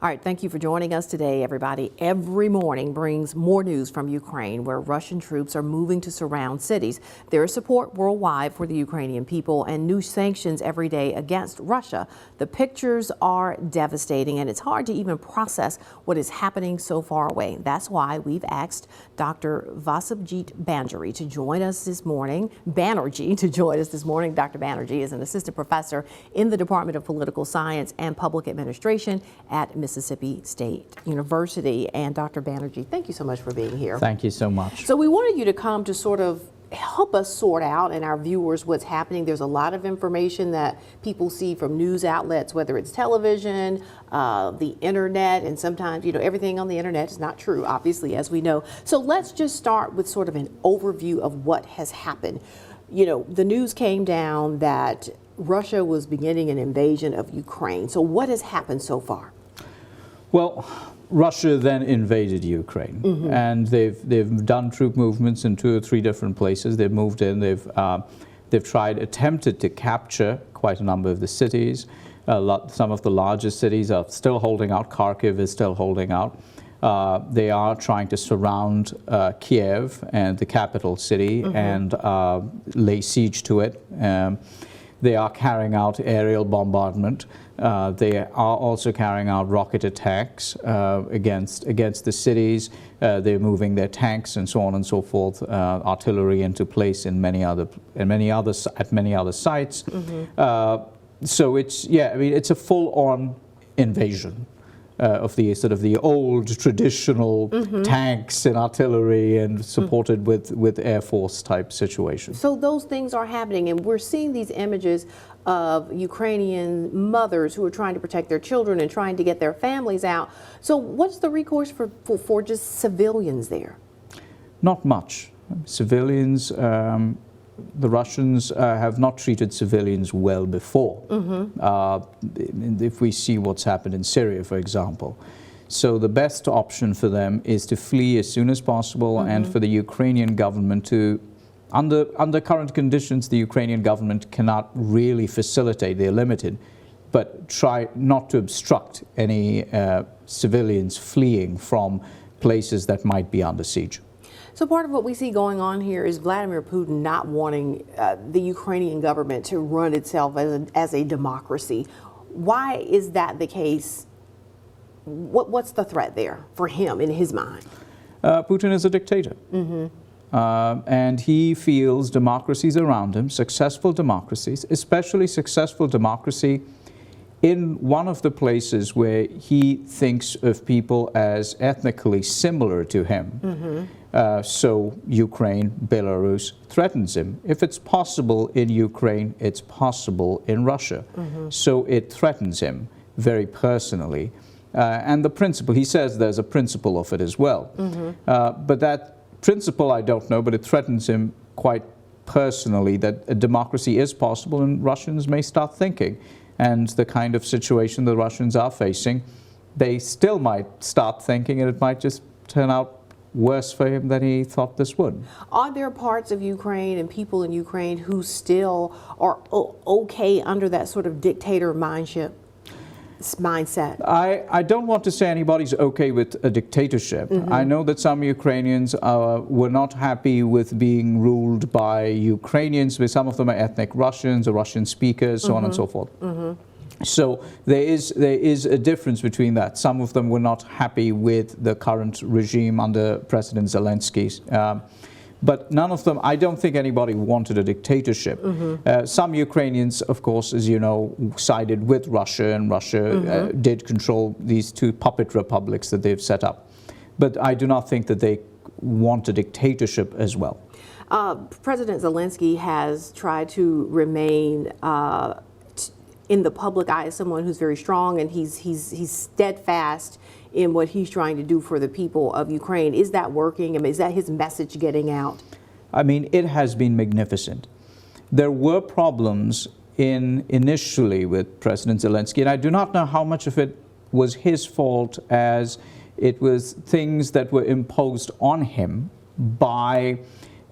All right, thank you for joining us today, everybody. Every morning brings more news from Ukraine, where Russian troops are moving to surround cities. There is support worldwide for the Ukrainian people and new sanctions every day against Russia. The pictures are devastating, and it's hard to even process what is happening so far away. That's why we've asked Dr. Vasubjit Banerjee to join us this morning. Dr. Banerjee is an assistant professor in the Department of Political Science and Public Administration at Mississippi State University. And Dr. Banerjee, thank you so much for being here. Thank you so much. So we wanted you to come to sort of help us sort out, and our viewers, what's happening. There's a lot of information that people see from news outlets, whether it's television, the internet, and sometimes, everything on the internet is not true, obviously, as we know. So let's just start with sort of an overview of what has happened. The news came down that Russia was beginning an invasion of Ukraine. So what has happened so far? Well, Russia then invaded Ukraine, and they've done troop movements in 2 or 3 different places. They've moved in. They've attempted to capture quite a number of the cities. Some of the largest cities are still holding out. Kharkiv is still holding out. They are trying to surround Kiev, and the capital city, and lay siege to it. They are carrying out aerial bombardment. They are also carrying out rocket attacks against the cities. They're moving their tanks and so on and so forth, artillery into place in many other sites. So it's a full-on invasion of the sort of the old traditional tanks and artillery, and supported with Air Force type situation. So those things are happening, and we're seeing these images of Ukrainian mothers who are trying to protect their children and trying to get their families out. So what's the recourse for just civilians there? Not much. Civilians, the Russians have not treated civilians well before. If we see what's happened in Syria, for example. So the best option for them is to flee as soon as possible, and for the Ukrainian government to, under current conditions, the Ukrainian government cannot really facilitate, they're limited, but try not to obstruct any civilians fleeing from places that might be under siege. So part of what we see going on here is Vladimir Putin not wanting the Ukrainian government to run itself as a democracy. Why is that the case? What's the threat there for him in his mind? Putin is a dictator. And he feels democracies around him, successful democracies, especially successful democracy in one of the places where he thinks of people as ethnically similar to him. So Ukraine, Belarus threatens him. If it's possible in Ukraine, it's possible in Russia. So it threatens him very personally. And the principle, he says there's a principle of it as well. But that principle, I don't know, but it threatens him quite personally, that a democracy is possible, and Russians may start thinking. And the kind of situation the Russians are facing, they still might start thinking, and it might just turn out worse for him than he thought this would. Are there parts of Ukraine and people in Ukraine who still are okay under that sort of dictator mindset? I don't want to say anybody's okay with a dictatorship. I know that some Ukrainians were not happy with being ruled by Ukrainians, but some of them are ethnic Russians or Russian speakers, so on and so forth. So there is a difference between that. Some of them were not happy with the current regime under President Zelensky. But none of them, I don't think anybody wanted a dictatorship. Some Ukrainians, of course, as you know, sided with Russia, and Russia did control these 2 puppet republics that they've set up. But I do not think that they want a dictatorship as well. President Zelensky has tried to remain in the public eye as someone who's very strong, and he's steadfast in what he's trying to do for the people of Ukraine. Is that working? I mean, is that his message getting out? I mean, it has been magnificent. There were problems initially with President Zelensky, and I do not know how much of it was his fault, as it was things that were imposed on him by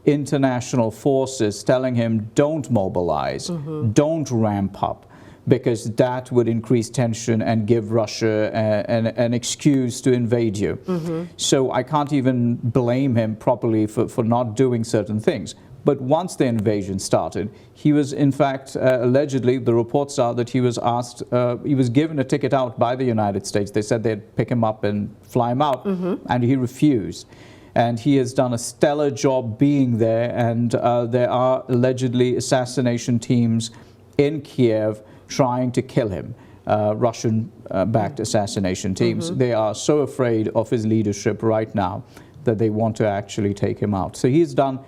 international forces telling him, don't mobilize, don't ramp up. because that would increase tension and give Russia an excuse to invade you. So I can't even blame him properly for not doing certain things. But once the invasion started, he was in fact, allegedly, the reports are that he was asked, he was given a ticket out by the United States. They said they'd pick him up and fly him out, and he refused. And he has done a stellar job being there, and there are allegedly assassination teams in Kiev trying to kill him, Russian-backed assassination teams. They are so afraid of his leadership right now that they want to actually take him out. So he's done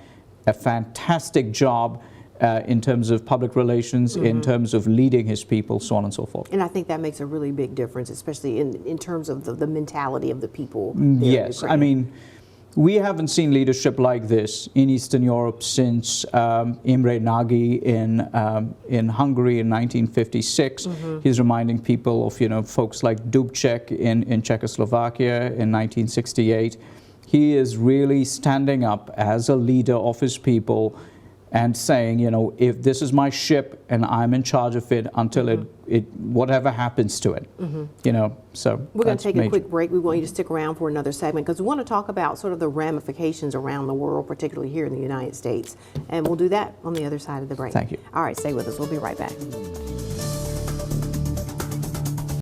a fantastic job in terms of public relations, in terms of leading his people, so on and so forth. And I think that makes a really big difference, especially in terms of the mentality of the people there. Yes, I mean, we haven't seen leadership like this in Eastern Europe since Imre Nagy in Hungary in 1956. He's reminding people of, you know, folks like Dubček in Czechoslovakia in 1968. He is really standing up as a leader of his people and saying, you know, if this is my ship and I'm in charge of it until it whatever happens to it, you know, so we're going to take a quick break. We want you to stick around for another segment because we want to talk about sort of the ramifications around the world, particularly here in the United States. And we'll do that on the other side of the break. Thank you. All right, stay with us. We'll be right back.